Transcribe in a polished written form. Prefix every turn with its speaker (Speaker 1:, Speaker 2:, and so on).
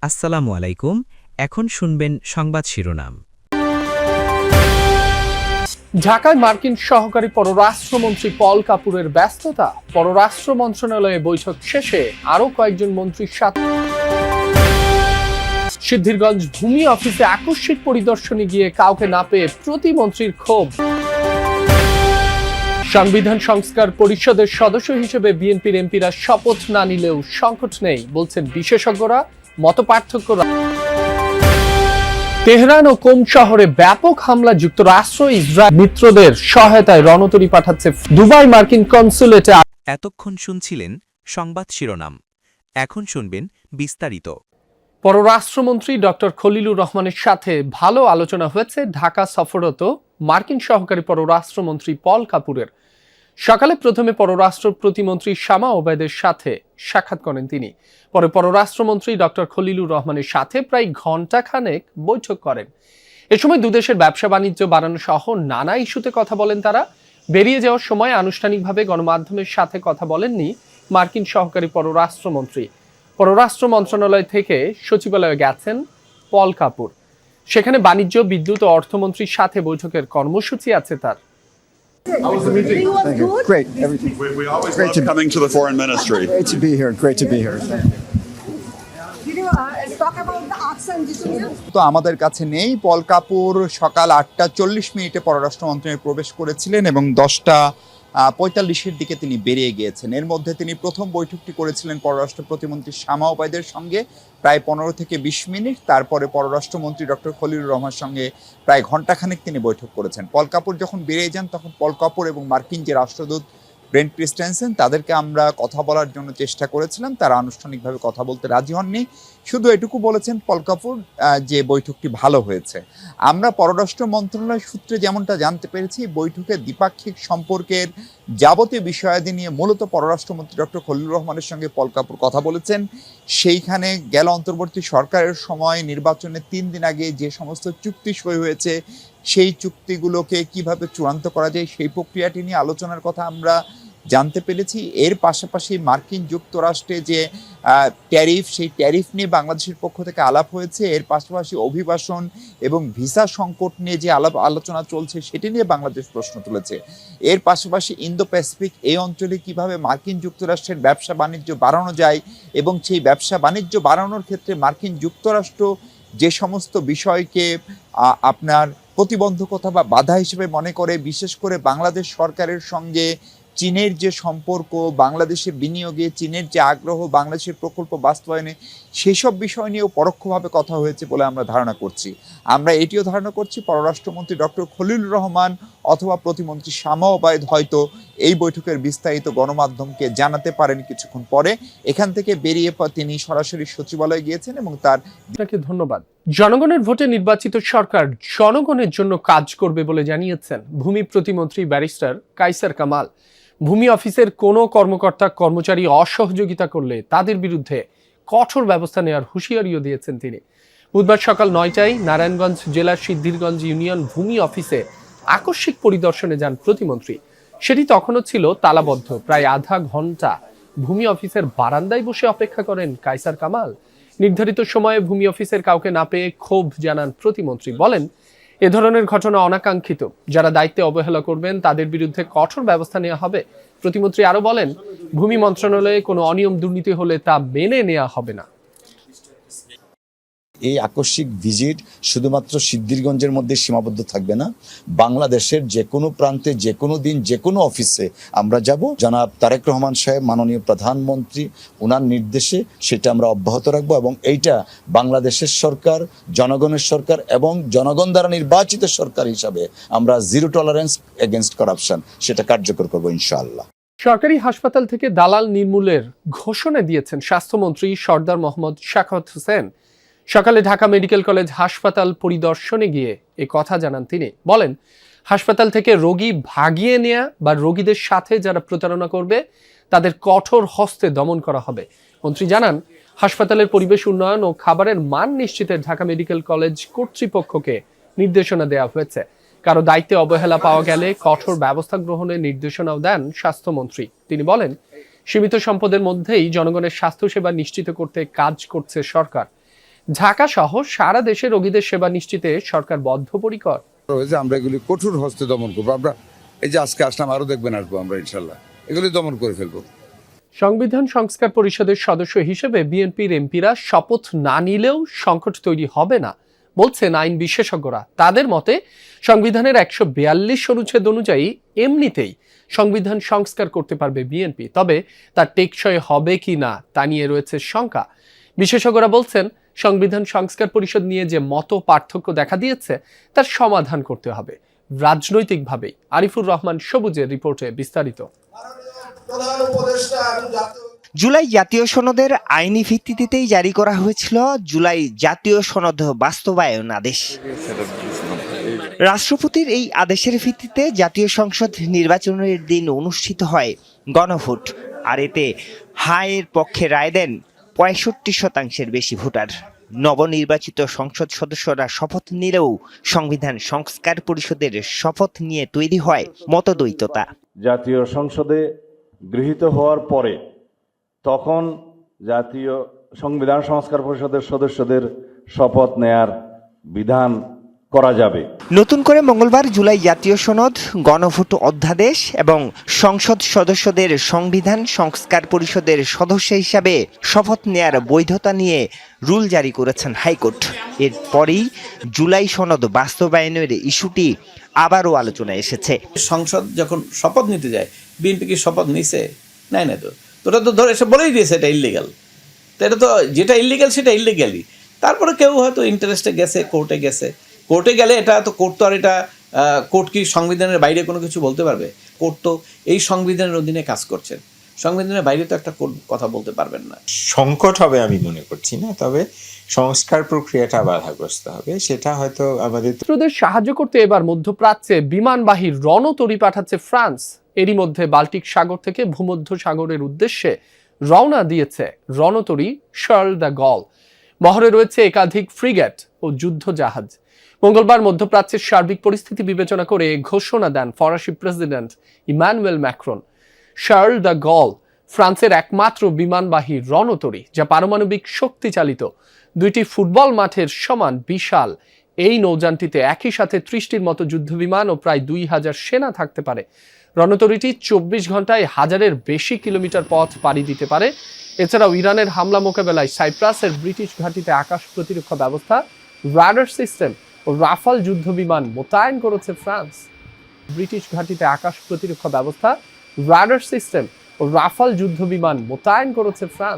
Speaker 1: আসসালামু আলাইকুম। এখন শুনবেন সংবাদ শিরোনাম।
Speaker 2: ঢাকায় মার্কিন সহকারী পররাষ্ট্রমন্ত্রী পল কাপুরের ব্যস্ততা, পররাষ্ট্র মন্ত্রণালয়ে বৈঠক শেষে আরো কয়েকজন মন্ত্রীর সাথে। সিদ্ধিরগঞ্জ ভূমি অফিসে আকস্মিক পরিদর্শনে গিয়ে কাউকে না পেয়ে প্রতিমন্ত্রীর ক্ষোভ। সংবিধান সংস্কার পরিষদের সদস্য হিসেবে বিএনপির এমপিরা শপথ না নিলেও সংকট নেই বলছেন বিশেষজ্ঞরা, মতপার্থক্যরা। তেহরান ও কোম শহরে ব্যাপক হামলা, যুক্তরাষ্ট্র ইসরায়েল মিত্রদের সহায়তায় রণতরী পাঠাচ্ছে দুবাই মার্কিন কনসুলেটে।
Speaker 1: এতক্ষণ শুনছিলেন সংবাদ শিরোনাম। এখন শুনবেন বিস্তারিত।
Speaker 2: পররাষ্ট্রমন্ত্রী ডক্টর খলিলুর রহমানের সাথে ভালো আলোচনা হয়েছে ঢাকা সফররত মার্কিন সহকারী পররাষ্ট্রমন্ত্রী পল কাপুরের। সকালে প্রথমে পররাষ্ট্র প্রতিমন্ত্রী শামা ওবায়দের সাথে সাক্ষাৎ করেন তিনি। পরে পররাষ্ট্রমন্ত্রী ডক্টর খলিলুর রহমানের সাথে প্রায় ঘণ্টাখানেক বৈঠক করেন। এ সময় দুদেশের ব্যবসা বাণিজ্য বাড়ানো সহ নানা ইস্যুতে কথা বলেন তারা। বেরিয়ে যাওয়ার সময় আনুষ্ঠানিকভাবে গণমাধ্যমের সাথে কথা বলেননি মার্কিন সহকারী পররাষ্ট্রমন্ত্রী। পররাষ্ট্র মন্ত্রণালয় থেকে সচিবালয়ে গেছেন পল কাপুর। সেখানে বাণিজ্য, বিদ্যুৎ ও অর্থমন্ত্রীর সাথে বৈঠকের কর্মসূচি আছে তার।
Speaker 3: How was the meeting?
Speaker 4: Thank you. Great. Everything.
Speaker 3: We always
Speaker 4: Great
Speaker 3: love
Speaker 4: to-
Speaker 3: coming to the foreign ministry.
Speaker 4: Great to be here. Great to be here.
Speaker 5: Did you talk about the arts and discipline?
Speaker 4: তো আমাদের কাছে নেই। পল কাপুর সকাল 8:40 পররাষ্ট্র মন্ত্রণালয়ে প্রবেশ করেছিলেন এবং 10:45 দিকে তিনি বেরিয়ে গিয়েছেন। এর মধ্যে তিনি প্রথম বৈঠকটি করেছিলেন পররাষ্ট্র প্রতিমন্ত্রী শামা ওবায়দের সঙ্গে প্রায় 15 থেকে 20 মিনিট। তারপরে পররাষ্ট্রমন্ত্রী ডক্টর খলিলুর রহমানের সঙ্গে প্রায় ঘণ্টাখানেক তিনি বৈঠক করেছেন। পল কাপুর যখন বেরিয়ে যান তখন পল কাপুর এবং মার্কিন যে রাষ্ট্রদূত ব্রেন্ট ক্রিস্টেনসেন তাদেরকে আমরা কথা বলার জন্য চেষ্টা করেছিলাম। তারা আনুষ্ঠানিকভাবে কথা বলতে রাজি হননি। শুধু এটুকু বলেছেন পল কাপুর যে বৈঠকটি ভালো হয়েছে। আমরা পররাষ্ট্র মন্ত্রণালয় সূত্রে যেমনটা জানতে পেরেছি, বৈঠকে দ্বিপাক্ষিক সম্পর্কের যাবতীয় বিষয়াদি নিয়ে মূলত পররাষ্ট্রমন্ত্রী ডক্টর খলিলুর রহমানের সঙ্গে পল কাপুর কথা বলেছেন। সেইখানে গেল অন্তর্বর্তী সরকারের সময় নির্বাচনের 3 দিন আগে যে সমস্ত চুক্তি সই হয়েছে সেই চুক্তিগুলোকে কিভাবে চূড়ান্ত করা যায় সেই প্রক্রিয়াটি নিয়ে আলোচনার কথা আমরা জানতে পেরেছি। এর পাশাপাশি মার্কিন যুক্তরাষ্ট্রে যে ট্যারিফ, সেই ট্যারিফ নিয়ে বাংলাদেশের পক্ষ থেকে আলাপ হয়েছে। এর পাশাপাশি অভিবাসন এবং ভিসা সংকট নিয়ে যে আলোচনা চলছে সেটি নিয়ে বাংলাদেশ প্রশ্ন তুলেছে। এর পাশাপাশি ইন্দো প্যাসিফিক এই অঞ্চলে কিভাবে মার্কিন যুক্তরাষ্ট্রের ব্যবসা বাণিজ্য বাড়ানো যায় এবং সেই ব্যবসা বাণিজ্য বাড়ানোর ক্ষেত্রে মার্কিন যুক্তরাষ্ট্র যে সমস্ত বিষয়কে আপনার প্রতিবন্ধকতা বা বাধা হিসেবে মনে করে, বিশেষ করে বাংলাদেশ সরকারের সঙ্গে চীনের যে সম্পর্ক, বাংলাদেশে বিনিয়োগে চীনের যে আগ্রহ, বাংলাদেশের প্রকল্প বাস্তবায়নে, সেসব বিষয় নিয়েও পরোক্ষভাবে কথা হয়েছে বলে আমরা ধারণা করছি। আমরা এটিও ধারণা করছি পররাষ্ট্রমন্ত্রী ডক্টর খলিলুর রহমান অথবা প্রতিমন্ত্রী শামা ওবায়দ হয়তো এই বৈঠকের বিস্তারিত গণমাধ্যমকে জানাতে পারেন কিছুক্ষণ পরে। এখান থেকে বেরিয়ে তিনি সরাসরি সচিবালয়ে গিয়েছেন এবং তার।
Speaker 2: আপনাকে ধন্যবাদ। জনগণের ভোটে নির্বাচিত সরকার জনগণের জন্য কাজ করবে বলে জানিয়েছেন ভূমি প্রতিমন্ত্রী ব্যারিস্টার কায়সার কামাল। ভূমি অফিসের কোনো কর্মকর্তা কর্মচারী অসহযোগিতা করলে তাদের বিরুদ্ধে কঠোর ব্যবস্থা নেওয়ার হুঁশিয়ারিও দিয়েছেন তিনি। বুধবার সকাল 9টায় নারায়ণগঞ্জ জেলার সিদ্ধিরগঞ্জ ইউনিয়ন ভূমি অফিসে আকস্মিক পরিদর্শনে যান প্রতিমন্ত্রী। সেটি তখনও ছিল তালাবদ্ধ। প্রায় আধা ঘন্টা ভূমি অফিসের বারান্দায় বসে অপেক্ষা করেন কায়সার কামাল। নির্ধারিত সময়ে ভূমি অফিসের কাউকে না পেয়ে ক্ষোভ জানান প্রতিমন্ত্রী। বলেন, এ ধরনের ঘটনা অনাকাঙ্ক্ষিত। যারা দায়িত্বে অবহেলা করবেন তাদের বিরুদ্ধে কঠোর ব্যবস্থা নেওয়া হবে। প্রতিমন্ত্রী আরো বলেন, ভূমি মন্ত্রণালয়ে কোনো অনিয়ম দুর্নীতি হলে তা মেনে নেওয়া হবে না।
Speaker 6: এই আকস্মিক ভিজিট শুধুমাত্র সিদ্ধিরগঞ্জের মধ্যে সীমাবদ্ধ থাকবে না, বাংলাদেশের যে কোনো প্রান্তে, যে কোনো দিন, যে কোনো অফিসে আমরা যাব। জনাব তারেক রহমান সাহেব, মাননীয় প্রধানমন্ত্রী, ওনার নির্দেশে সেটা আমরা অব্যাহত রাখবো এবং এইটা বাংলাদেশের সরকার, জনগণের সরকার এবং জনগণ দ্বারা নির্বাচিত সরকার হিসাবে আমরা জিরো টলারেন্স এগেনস্ট করাপশন সেটা কার্যকর করবো ইনশাআল্লাহ।
Speaker 2: সরকারি হাসপাতাল থেকে দালাল নির্মূলের ঘোষণা দিয়েছেন স্বাস্থ্যমন্ত্রী সরদার মোহাম্মদ শাখাওয়াত হোসেন। সকালে ঢাকা মেডিকেল কলেজ হাসপাতাল পরিদর্শনে গিয়ে এ কথা জানান তিনি। বলেন, হাসপাতাল থেকে রোগী ভাগিয়ে নেয়া বা রোগীদের সাথে যারা প্রতারণা করবে তাদের কঠোর হস্তে দমন করা হবে। মন্ত্রী জানান, হাসপাতালের পরিবেশ উন্নয়ন ও খাবারের মান নিশ্চিতে ঢাকা মেডিকেল কলেজ কর্তৃপক্ষকে নির্দেশনা দেওয়া হয়েছে। কারো দায়িত্বে অবহেলা পাওয়া গেলে কঠোর ব্যবস্থা গ্রহণের নির্দেশনাও দেন স্বাস্থ্যমন্ত্রী। তিনি বলেন, সীমিত সম্পদের মধ্যেই জনগণের স্বাস্থ্যসেবা নিশ্চিত করতে কাজ করছে সরকার। ঢাকা সহ সারা দেশে রোগীদের সেবা নিশ্চিতে সরকার বদ্ধপরিকর।
Speaker 7: হয়েছে আমরা এগুলি কঠোর হস্তে দমন করবো। আমরা এই যে আজকে আসলাম, আরো দেখবেন আসবো আমরা, ইনশাল্লাহ এগুলি দমন করে ফেলবো।
Speaker 2: সংবিধান সংস্কার পরিষদের সদস্য হিসেবে বিএনপির এমপিরা শপথ না নিলেও সংকট তৈরি হবে না বলছেন আইন বিশেষজ্ঞরা। তাদের মতে সংবিধানের 142 অনুচ্ছেদ অনুযায়ী এমনিতেই সংবিধান সংস্কার করতে পারবে বিএনপি, তবে তার টেকসই হবে কি না তা নিয়ে রয়েছে শঙ্কা। বিশেষজ্ঞরা বলছেন সংবিধান সংস্কার পরিষদ নিয়ে যে মত পার্থক্য দেখা দিয়েছে তার সমাধান করতে হবে রাজনৈতিকভাবেই। আরিফুর রহমান সবুজের রিপোর্টে বিস্তারিত।
Speaker 8: জুলাই জাতীয় সনদের আইনি ভিত্তিতেই জারি করা হয়েছিল জুলাই জাতীয় সনদ বাস্তবায়ন আদেশ। রাষ্ট্রপতির এই আদেশের ভিত্তিতে জাতীয় সংসদ নির্বাচনের দিন অনুষ্ঠিত হয় গণভোট, আর এতে হায়ের পক্ষে রায় দেন 65% বেশি ভোটার। নবনির্বাচিত সংসদ সদস্যরা শপথ নিলেও সংবিধান সংস্কার পরিষদের শপথ নিয়ে তৈরি হয় মতদ্বৈততা।
Speaker 9: জাতীয় সংসদে গৃহীত হওয়ার পরে তখন জাতীয় সংবিধান সংস্কার পরিষদের সদস্যদের শপথ নেয়ার বিধান করা যাবে।
Speaker 8: নতুন করে মঙ্গলবার জুলাই জাতীয় সনদ, গণভোট অধ্যাদেশ এবং সংসদ সদস্যদের সংবিধান সংস্কার পরিষদের সদস্য হিসাবে শপথ নেয়ার বৈধতা নিয়ে রুল জারি করেছেন হাইকোর্ট। এরপরই জুলাই সনদ বাস্তবায়নের ইস্যুটি আবারও আলোচনায় এসেছে।
Speaker 10: সংসদ যখন শপথ নিতে যায়, বিএনপি কি শপথ নিছে? নাই না, তো ওটা তো ধরে এসে বলেই দিয়েছে এটা ইলিগাল। তো এটা তো যেটা ইলিগাল সেটা ইলিগালই। তারপরে কেউ হয়তো ইন্টারেস্টে গেছে, কোর্টে গেলে এটা তো কোর্ট তো আর এটা কোর্ট কি সংবিধানের বাইরে কোনো কিছু বলতে পারবে? কোর্ট তো এই সংবিধানের অধীনে কাজ করছেন, সংবিধানের বাইরে তো একটা কোর্ট কথা বলতে পারবেন না।
Speaker 11: সংকট হবে আমি মনে করছি না, তবে সংস্কার প্রক্রিয়াটা বাধাগ্রস্ত হবে, সেটা হয়তো আমাদের
Speaker 2: সাহায্য করতে এবার মধ্যপ্রাচ্যে বিমানবাহী রণতরী পাঠাচ্ছে ফ্রান্স। এরই মধ্যে বাল্টিক সাগর থেকে ভূমধ্য সাগরের উদ্দেশ্যে রওনা দিয়েছে রণতরী শার্ল দ্য গল। বহরে রয়েছে একাধিক ফ্রিগেট ও যুদ্ধ জাহাজ। মঙ্গলবার মধ্যপ্রাচ্যের সার্বিক পরিস্থিতি বিবেচনা করে ঘোষণা দেন ফরাসি president Emmanuel Macron. Charles de Gaulle ফ্রান্সের একমাত্র বিমানবাহী রণতরী, যা পারমাণবিক শক্তি চালিত। 2টি ফুটবল মাঠের সমান বিশাল এই নৌযানটিতে একই সাথে 30টির মতো যুদ্ধবিমান ও প্রায় 2000 সেনা থাকতে পারে। রণতরীটি 24 ঘন্টায় 1000-এর বেশি কিলোমিটার পথ পাড়ি দিতে পারে। এছাড়াও ইরানের হামলা মোকাবেলায় সাইপ্রাসের ব্রিটিশ ঘাঁটিতে আকাশ প্রতিরক্ষা ব্যবস্থা, রাডার সিস্টেম ও রাফাল যুদ্ধবিমান মোতায়েন করেছে ফ্রান্স। ব্রিটিশ ঘাঁটিতে আকাশ প্রতিরক্ষা ব্যবস্থা, রাডার সিস্টেম ও রাফাল যুদ্ধবিমান মোতায়েন করেছে ফ্রান্স।